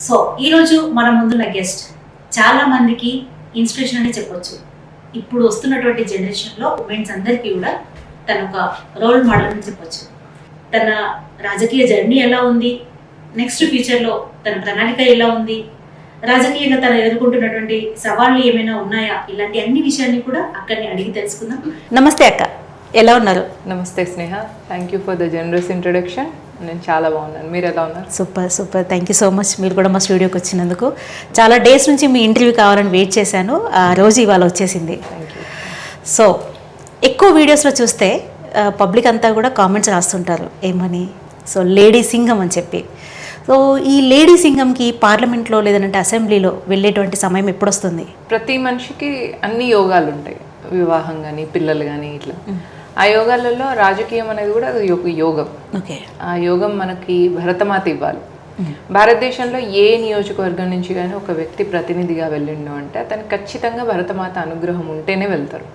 So ఈరోజు మన ముందున్న గెస్ట్ చాలా మందికి ఇన్స్పిరేషన్ అని చెప్పొచ్చు. ఇప్పుడు వస్తున్నటువంటి జనరేషన్లో ఉమెన్స్ అందరికీ కూడా తన ఒక రోల్ మోడల్ అని చెప్పొచ్చు. తన రాజకీయ జర్నీ ఎలా ఉంది, నెక్స్ట్ ఫ్యూచర్లో తన ప్రణాళిక ఎలా ఉంది, రాజకీయంగా తను ఎదుర్కొంటున్నటువంటి సవాళ్ళు ఏమైనా ఉన్నాయా, ఇలాంటి అన్ని విషయాన్ని కూడా అక్కడిని అడిగి తెలుసుకుందాం. నమస్తే అక్క, ఎలా ఉన్నారు? నమస్తే Sneha, thank you for the generous introduction. నేను చాలా బాగున్నాను, మీరు ఎలా ఉన్నారు? Super super, thank you so much. మీరు కూడా మా స్టూడియోకి వచ్చినందుకు. చాలా డేస్ నుంచి మీ ఇంటర్వ్యూ కావాలని వెయిట్ చేశాను, ఆ రోజు ఇవాళ వచ్చేసింది. Thank you. సో ఎక్కువ వీడియోస్లో చూస్తే పబ్లిక్ అంతా కూడా కామెంట్స్ రాస్తుంటారు ఏమని, సో లేడీ సింగం అని చెప్పి. సో ఈ లేడీ సింగంకి పార్లమెంట్లో లేదంటే అసెంబ్లీలో వెళ్ళేటువంటి సమయం ఎప్పుడు వస్తుంది? ప్రతి మనిషికి అన్ని యోగాలు ఉంటాయి, వివాహం కానీ పిల్లలు కానీ ఇట్లా. ఆ యోగాలలో రాజకీయం అనేది కూడా అది ఒక యోగం. ఓకే, ఆ యోగం మనకి భరతమాత ఇవ్వాలి. భారతదేశంలో ఏ నియోజకవర్గం నుంచి కానీ ఒక వ్యక్తి ప్రతినిధిగా వెళ్ళిండు అంటే అతనికి ఖచ్చితంగా భరతమాత అనుగ్రహం ఉంటేనే వెళ్తారు.